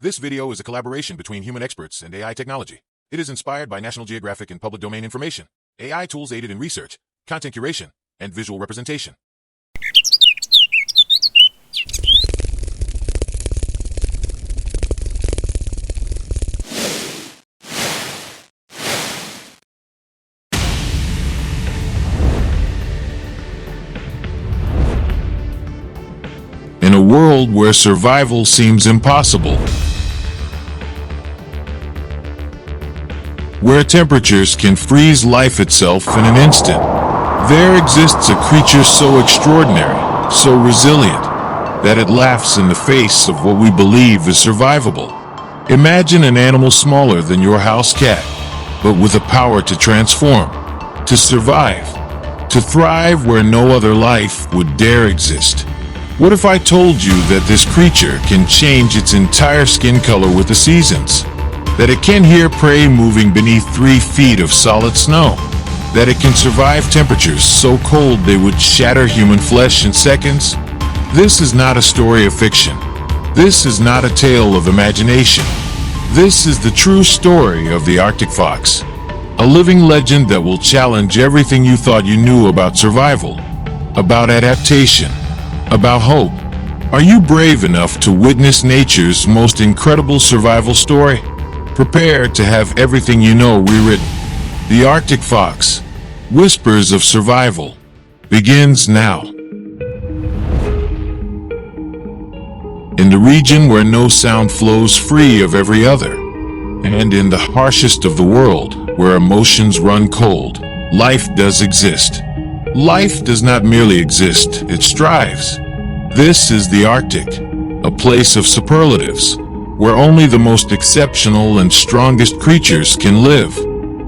This video is a collaboration between human experts and AI technology. It is inspired by National Geographic and public domain information. AI tools aided in research, content curation, and visual representation. In a world where survival seems impossible, where temperatures can freeze life itself in an instant, there exists a creature so extraordinary, so resilient, that it laughs in the face of what we believe is survivable. Imagine an animal smaller than your house cat, but with the power to transform, to survive, to thrive where no other life would dare exist. What if I told you that this creature can change its entire skin color with the seasons? That it can hear prey moving beneath 3 feet of solid snow? That it can survive temperatures so cold they would shatter human flesh in seconds? This is not a story of fiction. This is not a tale of imagination. This is the true story of the Arctic fox. A living legend that will challenge everything you thought you knew about survival, about adaptation, about hope. Are you brave enough to witness nature's most incredible survival story? Prepare to have everything you know rewritten. The Arctic Fox, Whispers of Survival, begins now. In the region where no sound flows free of every other, and in the harshest of the world where emotions run cold, life does exist. Life does not merely exist, it strives. This is the Arctic, a place of superlatives, where only the most exceptional and strongest creatures can live.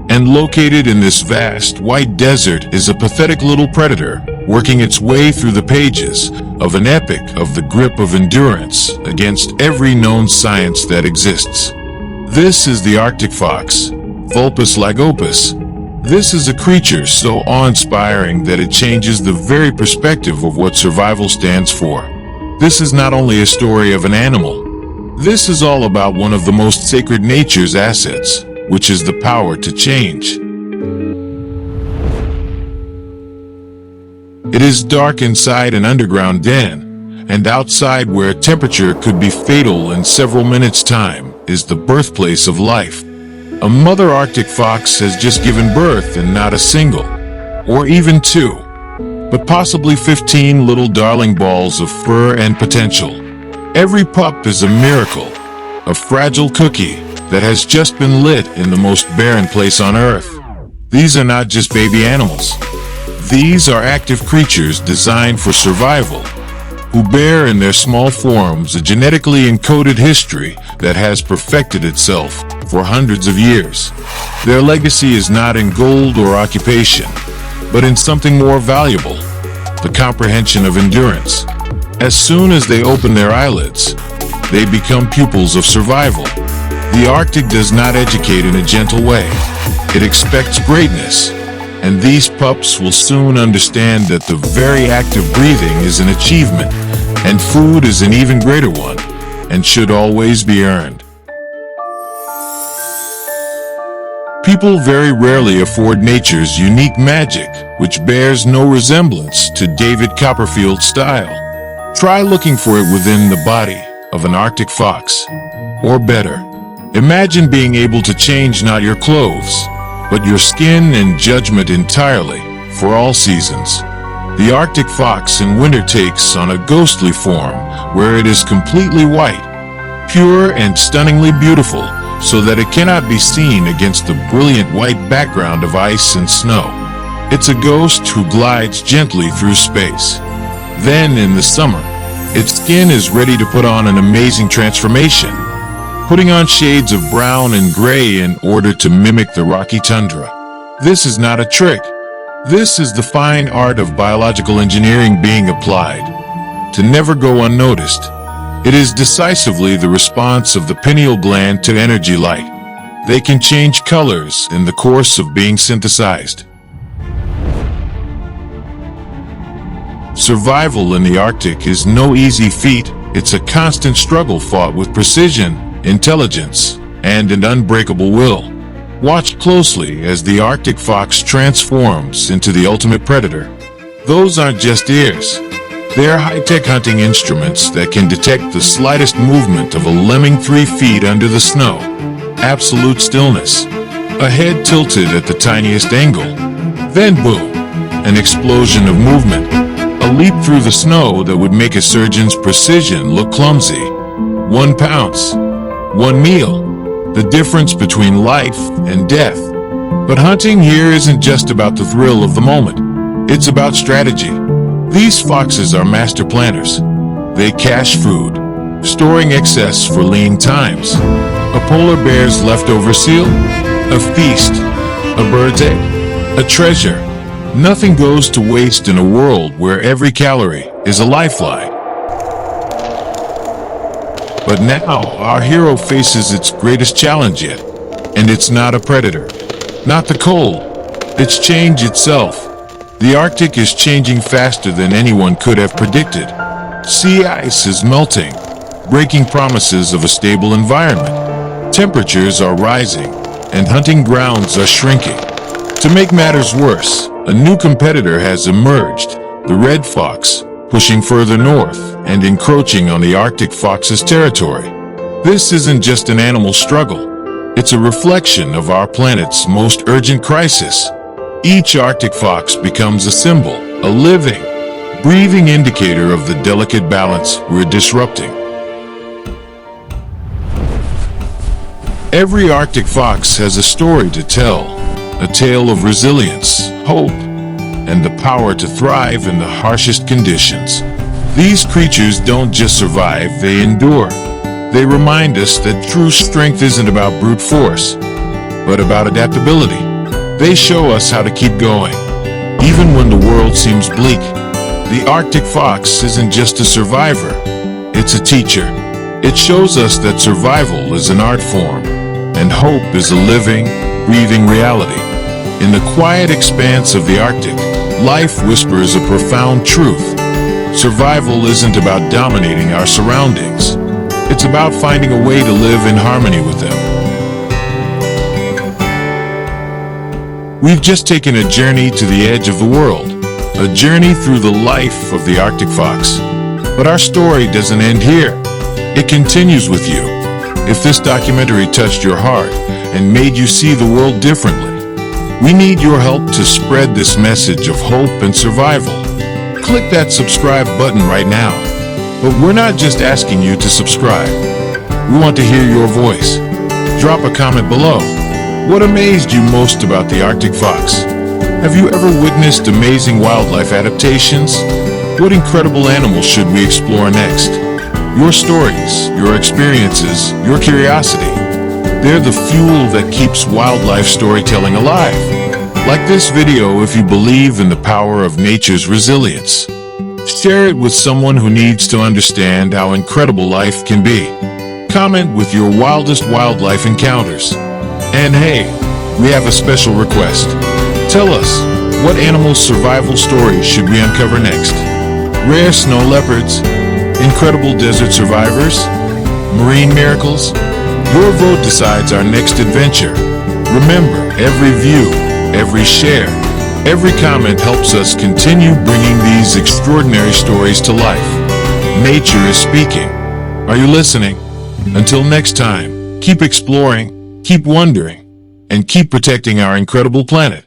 And located in this vast, white desert is a pathetic little predator, working its way through the pages of an epic of the grip of endurance against every known science that exists. This is the Arctic fox, Vulpes lagopus. This is a creature so awe-inspiring that it changes the very perspective of what survival stands for. This is not only a story of an animal. This is all about one of the most sacred nature's assets, which is the power to change. It is dark inside an underground den, and outside where temperature could be fatal in several minutes' time is the birthplace of life. A mother Arctic fox has just given birth, and not a single, or even 2, but possibly 15 little darling balls of fur and potential. Every pup is a miracle, a fragile cookie that has just been lit in the most barren place on Earth. These are not just baby animals. These are active creatures designed for survival, who bear in their small forms a genetically encoded history that has perfected itself for hundreds of years. Their legacy is not in gold or occupation, but in something more valuable, the comprehension of endurance. As soon as they open their eyelids, they become pupils of survival. The Arctic does not educate in a gentle way. It expects greatness, and these pups will soon understand that the very act of breathing is an achievement, and food is an even greater one, and should always be earned. People very rarely afford nature's unique magic, which bears no resemblance to David Copperfield's style. Try looking for it within the body of an Arctic fox. Or better, imagine being able to change not your clothes, but your skin and judgment entirely for all seasons. The Arctic fox in winter takes on a ghostly form where it is completely white, pure and stunningly beautiful, so that it cannot be seen against the brilliant white background of ice and snow. It's a ghost who glides gently through space. Then, in the summer, its skin is ready to put on an amazing transformation, putting on shades of brown and gray in order to mimic the rocky tundra. This is not a trick. This is the fine art of biological engineering being applied, to never go unnoticed. It is decisively the response of the pineal gland to energy light. They can change colors in the course of being synthesized. Survival in the Arctic is no easy feat. It's a constant struggle fought with precision intelligence, and an unbreakable will. Watch closely as the Arctic fox transforms into the ultimate predator. Those aren't just ears. They're high-tech hunting instruments that can detect the slightest movement of a lemming 3 feet under the snow. Absolute stillness. A head tilted at the tiniest angle. Then boom, an explosion of movement. A leap through the snow that would make a surgeon's precision look clumsy. 1 pounce. 1 meal. The difference between life and death. But hunting here isn't just about the thrill of the moment. It's about strategy. These foxes are master planners. They cache food, storing excess for lean times. A polar bear's leftover seal, a feast, a bird's egg, a treasure. Nothing goes to waste in a world where every calorie is a lifeline. But now, our hero faces its greatest challenge yet. And it's not a predator. Not the cold. It's change itself. The Arctic is changing faster than anyone could have predicted. Sea ice is melting, breaking promises of a stable environment. Temperatures are rising, and hunting grounds are shrinking. To make matters worse, a new competitor has emerged, the red fox, pushing further north and encroaching on the Arctic fox's territory. This isn't just an animal struggle. It's a reflection of our planet's most urgent crisis. Each Arctic fox becomes a symbol, a living, breathing indicator of the delicate balance we're disrupting. Every Arctic fox has a story to tell, a tale of resilience, hope, and the power to thrive in the harshest conditions. These creatures don't just survive, they endure. They remind us that true strength isn't about brute force, but about adaptability. They show us how to keep going, even when the world seems bleak. The Arctic fox isn't just a survivor, it's a teacher. It shows us that survival is an art form, and hope is a living, breathing reality. In the quiet expanse of the Arctic, life whispers a profound truth. Survival isn't about dominating our surroundings. It's about finding a way to live in harmony with them. We've just taken a journey to the edge of the world, a journey through the life of the Arctic fox. But our story doesn't end here. It continues with you. If this documentary touched your heart and made you see the world differently, we need your help to spread this message of hope and survival. Click that subscribe button right now. But we're not just asking you to subscribe. We want to hear your voice. Drop a comment below. What amazed you most about the Arctic fox? Have you ever witnessed amazing wildlife adaptations? What incredible animals should we explore next? Your stories, your experiences, your curiosity. They're the fuel that keeps wildlife storytelling alive. Like this video if you believe in the power of nature's resilience. Share it with someone who needs to understand how incredible life can be. Comment with your wildest wildlife encounters. And hey, we have a special request. Tell us, what animal survival stories should we uncover next? Rare snow leopards? Incredible desert survivors? Marine miracles? Your vote decides our next adventure. Remember, every view, every share, every comment helps us continue bringing these extraordinary stories to life. Nature is speaking. Are you listening? Until next time, keep exploring, keep wondering, and keep protecting our incredible planet.